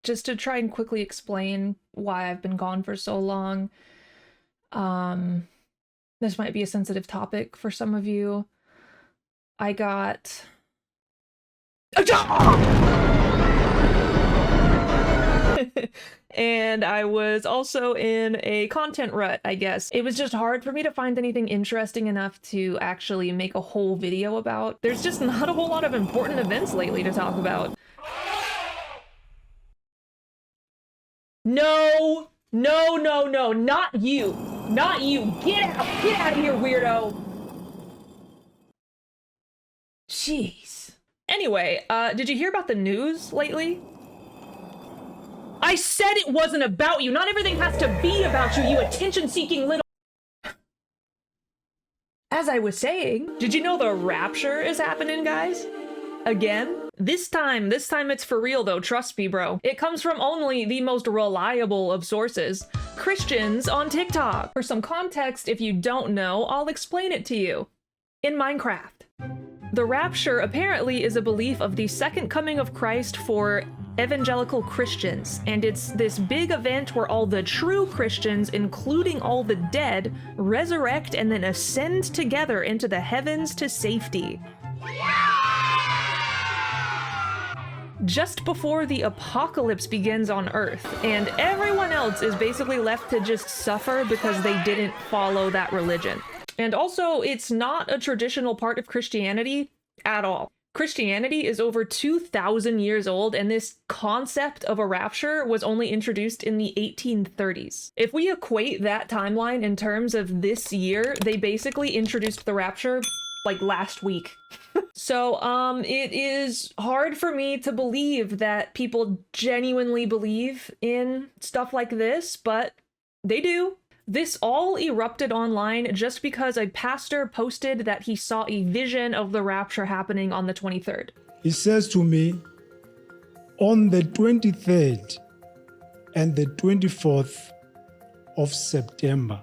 just to try and quickly explain why I've been gone for so long. This might be a sensitive topic for some of you. I got... and I was also in a content rut, I guess. It was just hard for me to find anything interesting enough to actually make a whole video about. There's just not a whole lot of important events lately to talk about. No, no, no, no, not you. Not you. Get out of here, weirdo. Jeez. Anyway, did you hear about the news lately? I said it wasn't about you. Not everything has to be about you, you attention-seeking little... As I was saying, did you know the rapture is happening, guys? Again? This time it's for real though, trust me, bro. It comes from only the most reliable of sources, Christians on TikTok. For some context, if you don't know, I'll explain it to you. In Minecraft. The rapture apparently is a belief of the second coming of Christ for evangelical Christians, and it's this big event where all the true Christians, including all the dead, resurrect and then ascend together into the heavens to safety. Just before the apocalypse begins on Earth, and everyone else is basically left to just suffer because they didn't follow that religion. And also, it's not a traditional part of Christianity at all. Christianity is over 2,000 years old, and this concept of a rapture was only introduced in the 1830s. If we equate that timeline in terms of this year, they basically introduced the rapture like last week. So, it is hard for me to believe that people genuinely believe in stuff like this, but they do. This all erupted online just because a pastor posted that he saw a vision of the rapture happening on the 23rd. He says to me, on the 23rd and the 24th of September,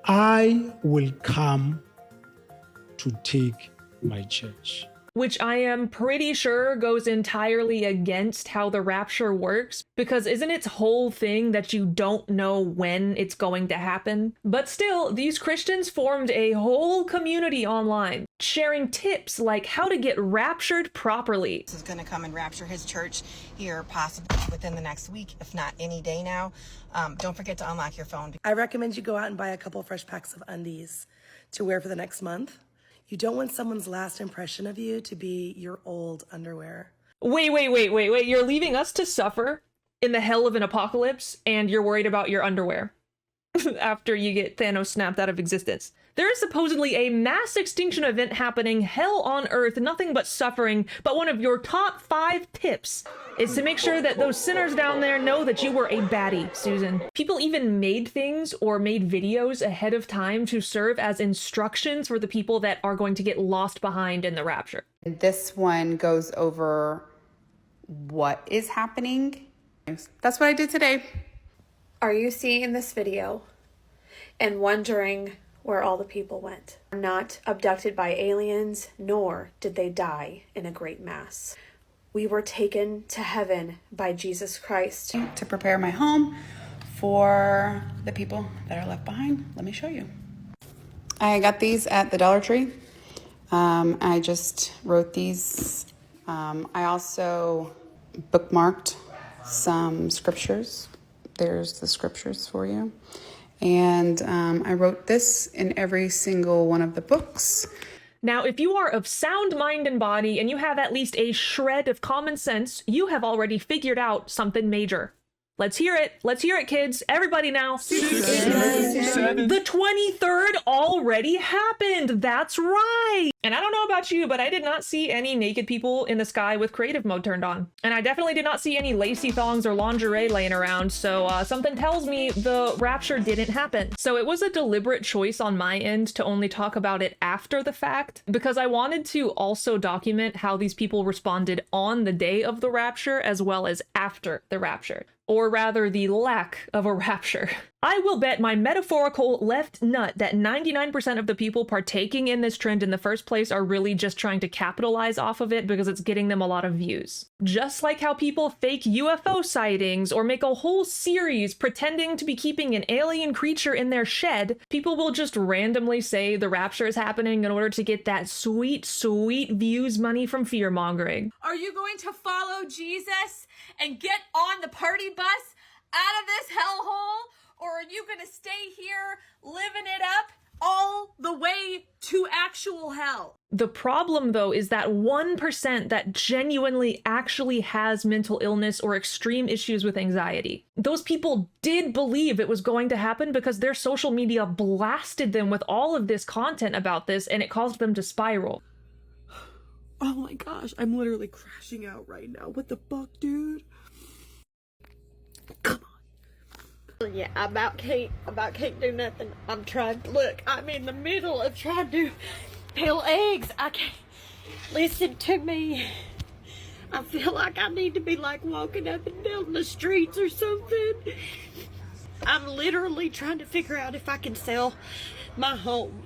I will come to take my church. Which I am pretty sure goes entirely against how the rapture works, because isn't its whole thing that you don't know when it's going to happen? But still, these Christians formed a whole community online, sharing tips like how to get raptured properly. This is going to come and rapture his church here possibly within the next week, if not any day now. Don't forget to unlock your phone. I recommend you go out and buy a couple fresh packs of undies to wear for the next month. You don't want someone's last impression of you to be your old underwear. Wait. You're leaving us to suffer in the hell of an apocalypse, and you're worried about your underwear after you get Thanos snapped out of existence. There is supposedly a mass extinction event happening, hell on earth, nothing but suffering, but one of your top 5 tips is to make sure that those sinners down there know that you were a baddie, Susan. People even made things or made videos ahead of time to serve as instructions for the people that are going to get lost behind in the rapture. This one goes over what is happening. That's what I did today. Are you seeing this video and wondering where all the people went? Not abducted by aliens, nor did they die in a great mass. We were taken to heaven by Jesus Christ. To prepare my home for the people that are left behind. Let me show you. I got these at the Dollar Tree. I just wrote these. I also bookmarked some scriptures. There's the scriptures for you. And I wrote this in every single one of the books. Now, if you are of sound mind and body and you have at least a shred of common sense, you have already figured out something major. Let's hear it. Let's hear it, kids. Everybody now. The 23rd already happened. That's right. And I don't know about you, but I did not see any naked people in the sky with creative mode turned on. And I definitely did not see any lacy thongs or lingerie laying around. So something tells me the rapture didn't happen. So it was a deliberate choice on my end to only talk about it after the fact, because I wanted to also document how these people responded on the day of the rapture as well as after the rapture. Or rather, the lack of a rapture. I will bet my metaphorical left nut that 99% of the people partaking in this trend in the first place place are really just trying to capitalize off of it because it's getting them a lot of views. Just like how people fake UFO sightings or make a whole series pretending to be keeping an alien creature in their shed, people will just randomly say the rapture is happening in order to get that sweet, sweet views money from fear-mongering. Are you going to follow Jesus and get on the party bus out of this hellhole? Or are you going to stay here living it up all the way to actual hell? The problem, though, is that 1% that genuinely actually has mental illness or extreme issues with anxiety. Those people did believe it was going to happen because their social media blasted them with all of this content about this, and it caused them to spiral. Oh my gosh, I'm literally crashing out right now. What the fuck, dude? Come on. Yeah, I about can't do nothing. I'm trying to look. I'm in the middle of trying to peel eggs. I can't. Listen to me. I feel like I need to be like walking up and down the streets or something. I'm literally trying to figure out if I can sell my home.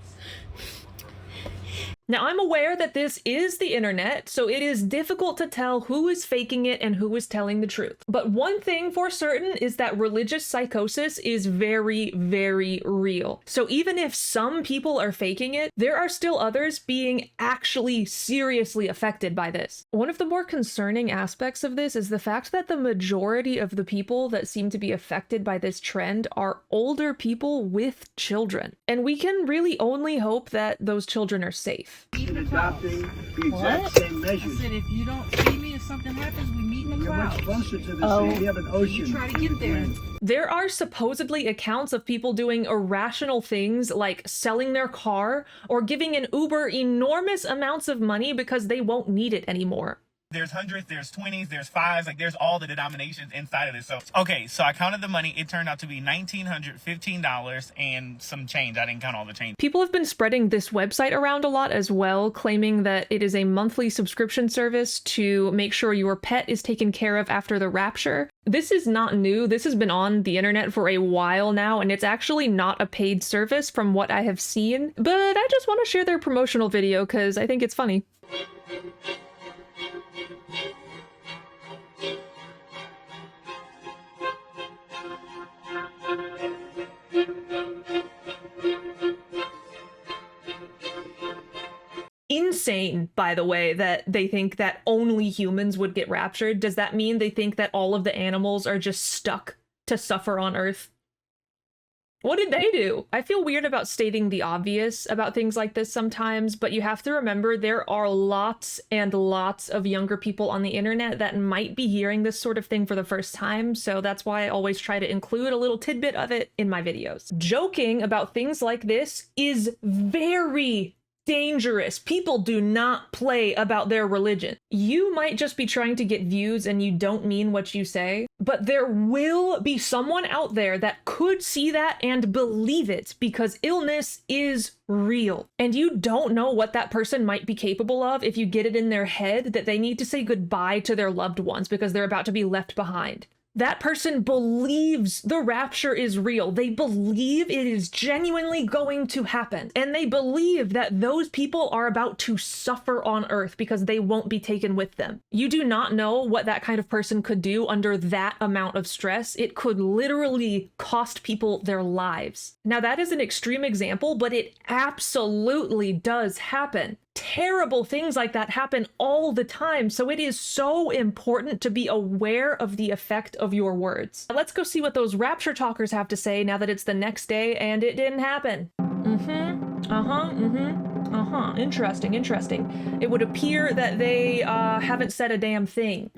Now, I'm aware that this is the internet, so it is difficult to tell who is faking it and who is telling the truth. But one thing for certain is that religious psychosis is very, very real. So even if some people are faking it, there are still others being actually seriously affected by this. One of the more concerning aspects of this is the fact that the majority of the people that seem to be affected by this trend are older people with children. And we can really only hope that those children are safe. Even adopting the exact same measures. I said, if you don't see me, if something happens, we meet in the You're much clouds. closer to the sea. We have an ocean. You try to get there. There are supposedly accounts of people doing irrational things like selling their car or giving an Uber enormous amounts of money because they won't need it anymore. There's hundreds, there's 20s, there's 5s, like there's all the denominations inside of this. So, okay, so I counted the money. It turned out to be $1,915 and some change. I didn't count all the change. People have been spreading this website around a lot as well, claiming that it is a monthly subscription service to make sure your pet is taken care of after the rapture. This is not new. This has been on the internet for a while now, and it's actually not a paid service from what I have seen. But I just want to share their promotional video because I think it's funny. Insane, by the way, that they think that only humans would get raptured. Does that mean they think that all of the animals are just stuck to suffer on Earth? What did they do? I feel weird about stating the obvious about things like this sometimes, but you have to remember there are lots and lots of younger people on the internet that might be hearing this sort of thing for the first time, so that's why I always try to include a little tidbit of it in my videos. Joking about things like this is very dangerous. People do not play about their religion. You might just be trying to get views and you don't mean what you say, but there will be someone out there that could see that and believe it because illness is real. And you don't know what that person might be capable of if you get it in their head that they need to say goodbye to their loved ones because they're about to be left behind. That person believes the rapture is real. They believe it is genuinely going to happen. And they believe that those people are about to suffer on Earth because they won't be taken with them. You do not know what that kind of person could do under that amount of stress. It could literally cost people their lives. Now, that is an extreme example, but it absolutely does happen. Terrible things like that happen all the time, so it is so important to be aware of the effect of your words. Let's go see what those rapture talkers have to say now that it's the next day and it didn't happen. Interesting. It would appear that they haven't said a damn thing.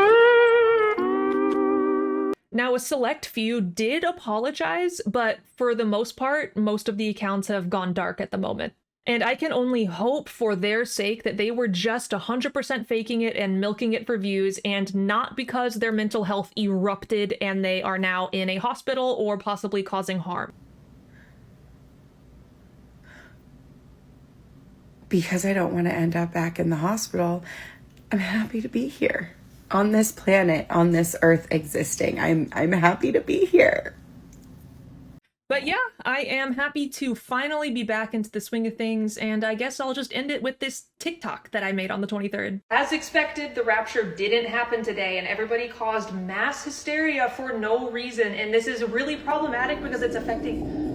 Now, a select few did apologize, but for the most part, most of the accounts have gone dark at the moment. And I can only hope for their sake that they were just 100% faking it and milking it for views and not because their mental health erupted and they are now in a hospital or possibly causing harm. Because I don't want to end up back in the hospital, I'm happy to be here. On this planet, on this earth existing, I'm happy to be here. But yeah, I am happy to finally be back into the swing of things, and I guess I'll just end it with this TikTok that I made on the 23rd. As expected, the rapture didn't happen today, and everybody caused mass hysteria for no reason, and this is really problematic because it's affecting...